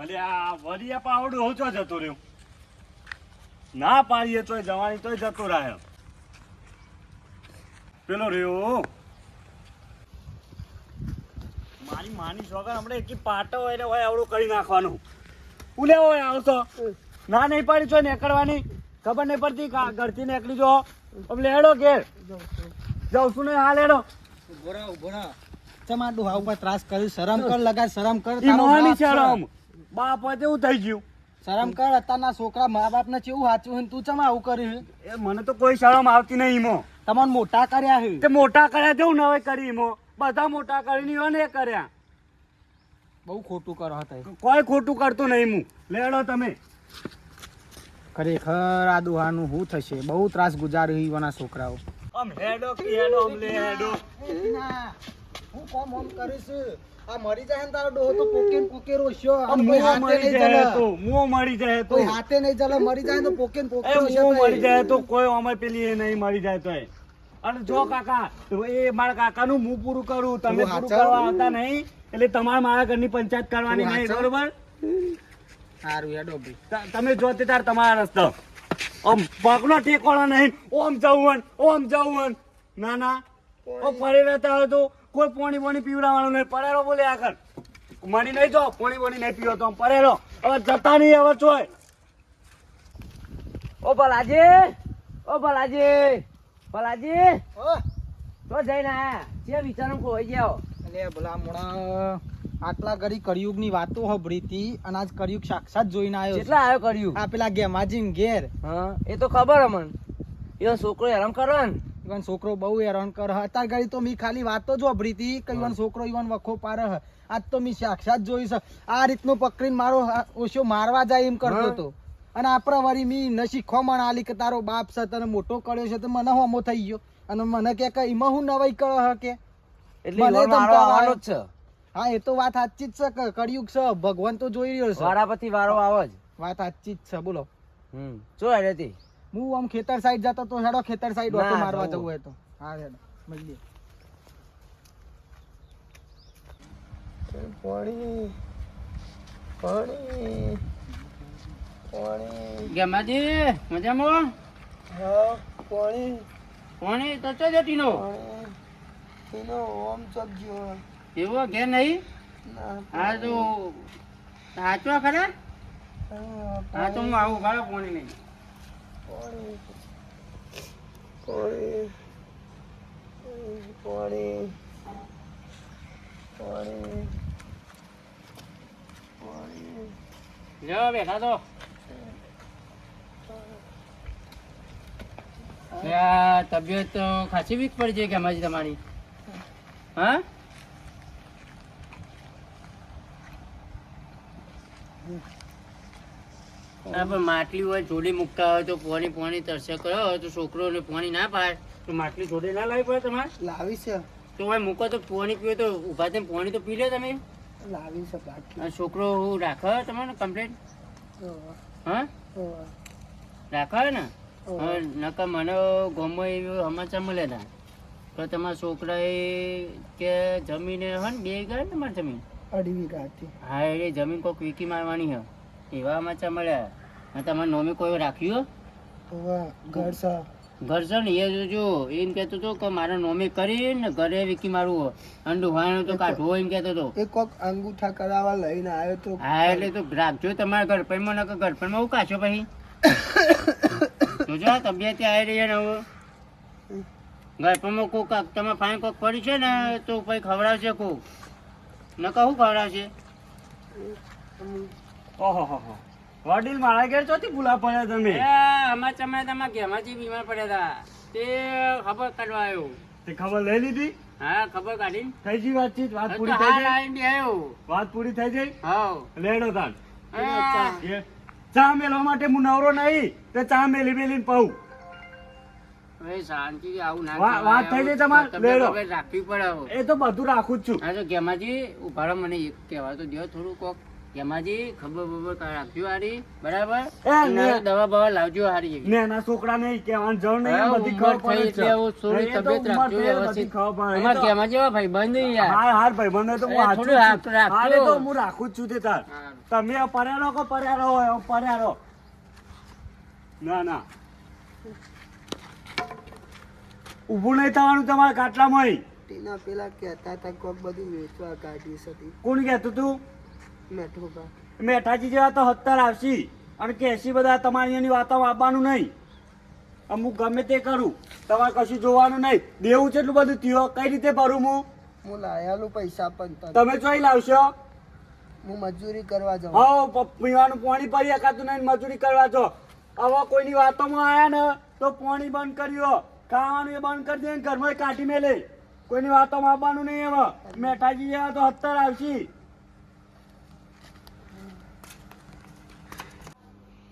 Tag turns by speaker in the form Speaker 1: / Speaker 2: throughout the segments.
Speaker 1: અલ્યા વરિયા પાવડું હું ચો જતો રહ્યો ના પાડીએ તોય જવાની તોય જતો રહ્યો પેલો રહ્યો મારી માની છોકર હમણાં એક પાટો હોય ને હોય આવડું કરી નાખવાનું ઉલે હોય આવતો ના નહીં પાડી છો નીકળવાની ખબર નહીં પડતી ઘરથી નીકળી જો લેડો ઘેર જાઉં છું ને હા લેડો
Speaker 2: ઉભો રહો તમાર ડોહા ઉપર ત્રાસ કર્યું શરમ કર લગા શરમ કર
Speaker 1: ઈ મોહની શરમ બાપ હોય તેવું થઈ ગયું
Speaker 2: શરમ કર અત્યારના છોકરા મા બાપ ને કેવું સાચું ને તું ચમ આવું કર્યું
Speaker 1: એ મને તો કોઈ શરમ આવતી નહીં ઈમો
Speaker 2: તમને મોટા કર્યા છે
Speaker 1: તે મોટા કર્યા તેવું નવે કરી ઈમો બધા મોટા કરીને ઈવોને એ કર્યા
Speaker 2: બહુ ખોટું કરો હતા
Speaker 1: કોઈ ખોટું કરતું નહીં હું લેડો તમે
Speaker 2: ખરેખર આ દુહાનું શું થશે બહુ ત્રાસ ગુજાર્યું ઈવાના છોકરાઓ
Speaker 1: આમ હેડો કે હેડો આમ લે હેડો
Speaker 2: હું કોમ હોમ કરીશ આ મરી જાય ને તારો ડોહો તો પોકેન પોકે રોશ્યો
Speaker 1: આમ મું મરી જાય તો મું મરી જાય તો
Speaker 2: કોઈ હાથે નહીં ચાલે મરી જાય તો પોકેન પોકે
Speaker 1: એ મું મરી જાય તો કોઈ અમાર પેલી એ નહીં મરી જાય તો અને જો કાકા એ મારા કાકાનું મું પૂરું કરું તમે પૂરું કરવા આવતા નહીં એટલે તમારે મારા ઘરની પંચાયત કરવાની નહીં બરોબર
Speaker 2: સારું હેડો ભાઈ
Speaker 1: તમે જોતે તાર તમારા રસ્તો આમ પગનો ઠેકોણો નહીં ઓમ જવું ના ના ઓ પડી રહેતા હોય તો કોઈ પોણી પોણી પીવડાવવાનું નહીં પરેલો બોલે આગળ મળી નહીં જો પોણી પોણી નહીં પીવો તો પરેલો હવે જતા નહીં હવે ચોય
Speaker 3: ઓ ભલાજી તો જઈને આયા જે વિચારમ ખોઈ ગયો
Speaker 2: અલે ભલા મોણા આટલા ઘડી કળિયુગની વાતો હબળી હતી અને આજ કળિયુગ સાક્ષાત જોઈને આવ્યો
Speaker 3: કેટલા આવ્યો કર્યું
Speaker 2: આ પેલા ગેમાજીન ઘેર
Speaker 3: હા એ તો ખબર અમન એનો છોકરો હેરાન કરો ને
Speaker 2: ઈવન છોકરો બહુ હેરાન કર અત્યાર ઘડી તો મી ખાલી વાતો જ હબળી હતી કે ઈવન છોકરો ઈવન વખો પાર આજ તો મી સાક્ષાત જોઈ છે આ રીતનું પકડીને મારો ઓછો મારવા જાય એમ કરતો હતો અને આપણા વળી મી નસી ખોમણ આલી કે તારો બાપ છે તને મોટો કર્યો છે તો મને હોમો થઈ ગયો અને મને કે એમાં હું નવાઈ કરો હ કે
Speaker 3: એટલે આવવાનો જ છે
Speaker 2: હા એ તો વાત સાચી જ છે કે કળિયુગ છે ભગવાન તો જોઈ રહ્યો છે
Speaker 3: વારાપતિ વારો આવે જ
Speaker 2: વાત સાચી જ છે બોલો
Speaker 3: જો હેડેતી
Speaker 2: હું આમ ખેતર સાઈડ જતો તો હેડો ખેતર સાઈડ ઓટો મારવા જવું હોય તો હા હેડો મળીએ પાણી પાણી પાણી
Speaker 3: ગેમાજી મજામાં
Speaker 2: હા પાણી
Speaker 3: કોણી તો ચો જતીનો
Speaker 2: એનો ઓમ ચગજો
Speaker 3: એવો ઘેર નહીં હા તો સાચવા ખરા હા તો હું આવું ગાળો પોણી નહીં
Speaker 2: પાણી પાણી પાણી પાણી પાણી
Speaker 3: જો બેઠા તો તબિયત તો ખાસી વીક પડી છે કે અમારી તમારી હા પણ માટલી હોય જોડી મૂકતા હોય તો પોણી પોણી તરસે કર્યો હોય તો છોકરો પોણી ના પાય તો માટલી જોડી ના લાવી પડે તમારે
Speaker 2: લાવી છે
Speaker 3: તો ભાઈ મૂકો તો પોણી પીવે તો ઉભા થઈને પોણી તો પી લે તમે
Speaker 2: લાવી છે બાકી
Speaker 3: છોકરો રાખે તમારે કમ્પ્લેટ હા રાખે ને નકા મને ગામમાં એવી સમાચાર મળ્યા હતા તો તમારા છોકરાએ કે જમીને હે ને 2 વીઘા ને તમારી જમીન
Speaker 2: 2.5 વીઘા હતી
Speaker 3: હા એ જમીન કોઈક વીકી મારવાની હે એવા સમાચાર મળ્યા અને તમારે નોમી કોઈ રાખ્યું
Speaker 2: ઘર છે
Speaker 3: ઘર છે ને એ જો એમ કહેતો હતો કે મારા નોમી કરી ને ઘરે વીકી મારવું હોય અંડું વાયણું તો કાઢવો એમ કહેતો હતો
Speaker 2: એ કોક અંગૂઠા કરાવવા લઈને આવ્યો તો
Speaker 3: હા એટલે તો રાખજો તમારા ગળપણમાં નકર ગળપણમાં હું કાશો પછી જોજો તબિયત આવી રહી ને હવે ગળપણમાં કોક તમે ફાઈન કોક પડી છે ને તો પછી ખવડાવશે કોક નકર શું ખવડાવશે
Speaker 1: ઓહો વડીલ મારા ઘેર ચોથી ભૂલા પડ્યા તમે
Speaker 3: અમાર ચમે તમારા ઘેમાંથી બીમાર પડ્યા હતા તે ખબર કાઢવા આવ્યો
Speaker 1: તે ખબર લઈ લીધી
Speaker 3: હા ખબર કાઢી
Speaker 1: થઈ ગઈ વાતચીત વાત પૂરી થઈ ગઈ
Speaker 3: આવ્યો
Speaker 1: વાત પૂરી થઈ ગઈ
Speaker 3: હા
Speaker 1: લેડો તાન ચા મેલવા માટે હું નવરો નહીં તો ચા મેલી મેલીને પાઉં
Speaker 3: હવે શાંતિ આવું ના
Speaker 1: વાત થઈ ગઈ તમારે લેડો
Speaker 3: રાખવી પડે
Speaker 1: એ તો બધું રાખું જ છું
Speaker 3: હા તો ઘેમાંથી ઉભા રહો મને એક કહેવા તો દો થોડું કોક કેમાજી ખબર બબર રાખજો હારી બરાબર
Speaker 1: એ
Speaker 3: અને
Speaker 1: ને-
Speaker 3: દવા બવા લાવજો હારી એવી.
Speaker 1: ને એના છોકરા નહીં કહેવાનું જરૂર નહીં
Speaker 3: હા,
Speaker 1: બધી
Speaker 3: ઉંમર
Speaker 1: ખબર
Speaker 3: થઈ
Speaker 1: પડે
Speaker 3: એટલે આવું થોડી
Speaker 1: છે એ તો
Speaker 3: તબિયત
Speaker 1: ઉંમર
Speaker 3: રાખજો
Speaker 1: થઈ બધી
Speaker 3: વ્યવસ્થિત.
Speaker 1: ખબર પડે. એ
Speaker 3: અમાર
Speaker 1: તો-
Speaker 3: કેમાં જેવા ભાઈબંધ નહીં યાર.
Speaker 1: હાર ભાઈબંધો તો હું
Speaker 3: એ
Speaker 1: હાચું
Speaker 3: થોડું
Speaker 1: જ
Speaker 3: હાથ
Speaker 1: છું.
Speaker 3: રાખજો.
Speaker 1: હારે તો હું રાખું જ છું તે તાર
Speaker 3: હા.
Speaker 1: તમે આ પડ્યા રહો કે પડ્યા રહો એમ પડ્યા રહો ના ના ઊભું નહીં થવાનું તમારા કાટલામાં
Speaker 2: ટીના પેલા કહેતા હતા કોક બધું વેચવા કાઢી હતી
Speaker 1: કોણ કહેતું તું
Speaker 2: મેઠું કા
Speaker 1: મેઠાજી જેવા તો 70 આવશી અને કે 80 બધા તમારી એની વાતોમાં આવવાનું નહીં અમુક ગમે તે કરું તમારે કશું જોવાનું નહીં દેવું છે એટલું બધું થયો કઈ રીતે ભરું
Speaker 2: હું લાયાલું પૈસા પણ
Speaker 1: તમે ચોઈ લાવશો
Speaker 2: હું મજૂરી કરવા જાઉં
Speaker 1: હા પીવાનું પાણી પડી એકાતું નહીં મજૂરી કરવા છો હવે કોઈની વાતોમાં આયા ને તો પાણી બંધ કર્યો ખાવાનું એ બંધ કરી દે ને ઘરમાં કાઢી મેલે કોઈની વાતોમાં આવવાનું નહીં હવે મેઠાજી જેવા તો 70 આવશી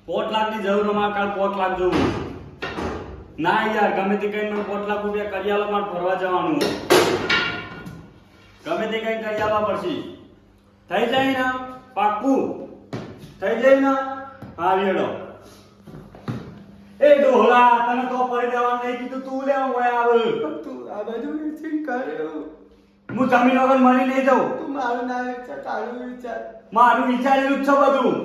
Speaker 1: 4 લાખની જરૂર અમારે કાલ 5 લાખ જોવું ના યાર ગમે તે કઈ 5 લાખ રૂપિયા કરી આલો મારે ફરવા જવાનું ગમે તે કઈ કરી આલવા પડશે થઈ જાય ને પાક્કું થઈ જાય ને હા રેડો એ ડોહલા તને તો પડી દેવાનું નહીં કીધું તું લે હું આવે
Speaker 2: તું આ બધું વેચીને કર્યું
Speaker 1: હું જમીન વગર મરી નહીં જાઉં
Speaker 2: તું મારું ના વિચાર તારું વિચાર
Speaker 1: મારું વિચારેલું જ છે બધું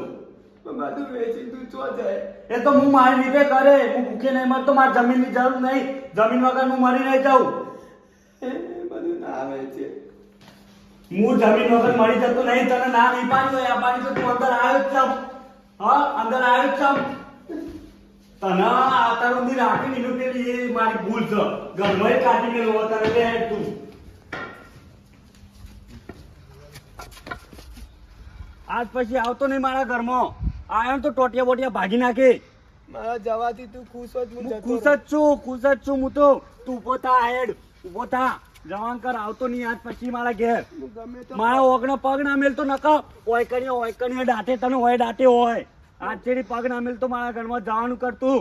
Speaker 2: બધું વેચીને તું ચો જાય
Speaker 1: એ તો હું મારી રીતે કરે હું ભૂખે નહીં મરતો મારે જમીનની જરૂર નહીં જમીન વગર હું મરી નહીં જાઉં
Speaker 2: એ બધું ના વેચે
Speaker 1: હું જમીન વગર મરી જતો નહીં તને ના નહીં પાડ્યું હોય આ પાડી તો તું અંદર આવ્યો જ છમ હા અંદર આવ્યો જ છમ તને આ તરુણની રાખી નીકળું પેલી એ મારી ભૂલ છે ઘરમાં કાઢી મેળવો તને લે હેડ તું આજ પછી આવતો નહીં મારા ઘરમાં આવ્યો ને તો ટોટિયા બોટિયા ભાગી નાખે
Speaker 2: મારા જવાથી તું ખુશ હોત હું
Speaker 1: હું
Speaker 2: જતો
Speaker 1: ખુશ જ છું હું તો તું ઉભો થા હેડ ઉભો થા જવાન કર આવતો નહીં આજ પછી મારા ઘેર
Speaker 2: હું ગમે તો
Speaker 1: મારા ઓગનો પગ ના મેલતો નકા ઓય કણીઓ દાટે તને હોય દાટે હોય આજ ચેડી પગ ના મેલતો મારા ઘરમાં જવાનું કરતું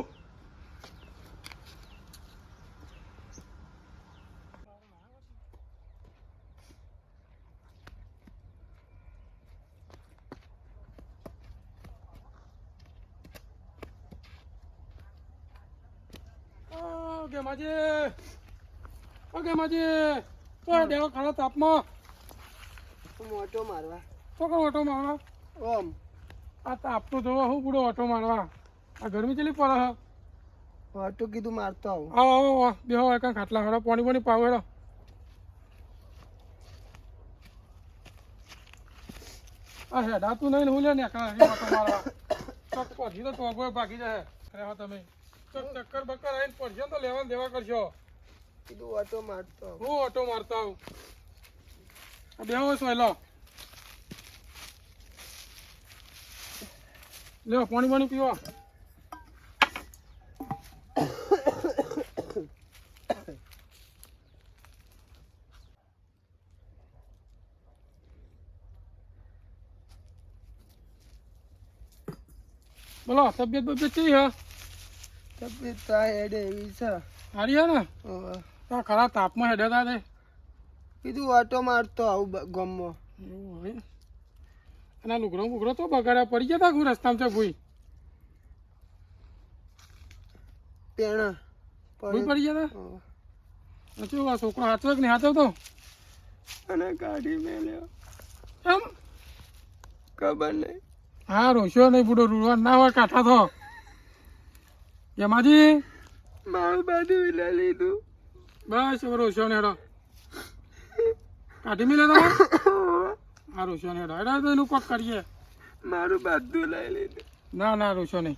Speaker 2: મોટો મારવા
Speaker 4: ઓટો મારવા
Speaker 2: ઓમ
Speaker 4: આ તાપતો જોવો હું પૂરો ઓટો મારવા આ ગરમી ચેલી પડે હ
Speaker 2: મોટો કીધું મારતો આવું
Speaker 4: આવો આવો બેહો એકા ખાટલા હારો પાણી પાણી પાવ હેડો આ હેડાતું નહીં ને હું લે નેકળા ઓટો મારવા ચોક પછી તો ટોગો ભાગી જાય રહેવા તમે ચોક ચક્કર બક્કર આવીને પડશે ને તો લેવા ને દેવા કરશો
Speaker 2: કીધું ઓટો મારતો આવું
Speaker 4: હું ઓટો મારતો આવું આ બેહો સોયલો લ્યો પાણી પાણી પીવો બોલો તબિયત બબિયત કેવી હે
Speaker 2: તબિયત તા હેડે એવી છે
Speaker 4: સારી હે ને
Speaker 2: ઓવે.
Speaker 4: તો ખરા તાપમાં હેડે તા તે
Speaker 2: કીધું ઓટો મારતો આવું ગમમાં
Speaker 4: એવું હોય અને આ લુગડો બુગડો તો બગાડ્યા પડી ગયા તા કોઈ રસ્તામાં છે ભૂઈ
Speaker 2: પેણા
Speaker 4: ભૂઈ પડી ગયા તા
Speaker 2: ઓવે.
Speaker 4: શું આ છોકરો હાચવે કે નહીં હાચવતો
Speaker 2: અને કાઢી મેલ્યો
Speaker 4: એમ
Speaker 2: ખબર નહીં
Speaker 4: હા રોસ્યો નહીં બુડો રૂડવા ના હોય કાંઠા થો એમાંથી
Speaker 2: મારું બધું લઈ લીધું
Speaker 4: બસ હવે રોસ્યો ને હેડો કાઢી મિલે તમે હા રોસ્યો ને હેડો હેડો તો એનું કોક કરીએ
Speaker 2: મારું બધું લઈ લીધું
Speaker 4: ના ના રોસ્યો નહીં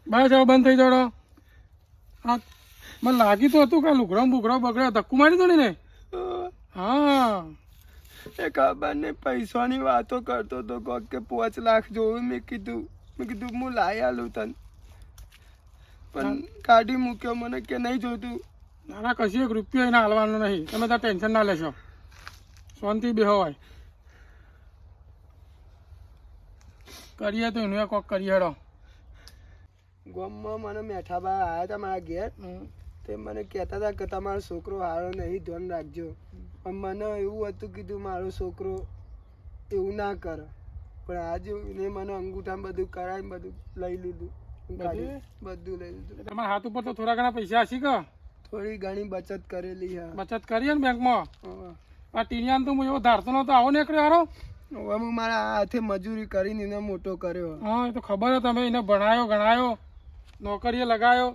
Speaker 4: બસ હવે બંધ થઈ જડો હા મને લાગી તો હતું કે લુગડો બુગડો બગડ્યો ધક્કું મારી દો ને
Speaker 2: ઓવે.
Speaker 4: હા
Speaker 2: એ ખબર નહીં પૈસાની વાતો કરતો તો કોક કે 5 લાખ જોયું મેં કીધું હું લાવી આલું તને પણ કાઢી મૂક્યો મને કે નહીં જોતું
Speaker 4: ના ના કશું એક રૂપિયો એને હાલવાનો નહીં તમે ત્યાં ટેન્શન ના લેશો શાંતિ બેહો હોય કરીએ તો એનું કોક કરીએ હેડો
Speaker 2: ગામમાં મને મેઠાબા આવ્યા હતા મારા ઘેર તે મને કહેતા હતા કે તમારો છોકરો સારો નહીં ધ્યાન રાખજો પણ મને એવું હતું કીધું મારો છોકરો
Speaker 5: એવું ના કર પણ આજે એને મને અંગૂઠા બધું કરાવી બધું લઈ લીધું કાઢી, બધું લઈ લીધું.
Speaker 4: તમારા હાથ ઉપર તો થોડા ઘણા પૈસા હશે કે
Speaker 5: થોડી ઘણી બચત કરેલી હા.
Speaker 4: બચત કરીએ ને બેંકમાં.
Speaker 5: હવે
Speaker 4: આ ટીનિયાન તો હું એવો ધારતો નતો, આવો નીકળ્યો હારો.
Speaker 5: હું મારા હાથે મજૂરી કરીને એને મોટો કર્યો.
Speaker 4: હા, એ તો ખબર છે, તમે એને ભણાયો ગણાયો, નોકરીએ લગાયો,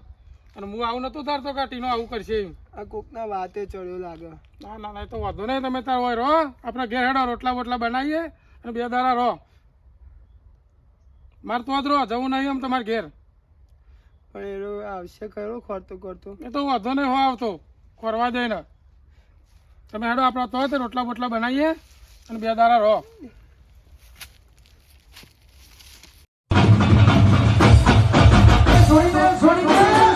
Speaker 4: અને હું આવું નતું ધારતો કે આ ટીનો આવું કરશે એમ.
Speaker 5: આ કોકના વાતે ચડ્યો લાગે.
Speaker 4: ના ના ના, એ તો વાંધો નહીં, તમે તાર હોય રહો, આપણે ઘેર હેડો, રોટલા બોટલા બનાવીએ અને 2 દાડા રહો. મારે તો જ રહો, જવું નહીં એમ તમારે ઘેર.
Speaker 5: પણ એ આવશે ખરો ખોરતો કરતો.
Speaker 4: એ તો વાંધો નહીં હો આવતો, ફરવા જઈને. તમે હેડો, આપણે તો રોટલા બોટલા બનાવીએ અને 2 દાડા રહો.
Speaker 2: છોડી દે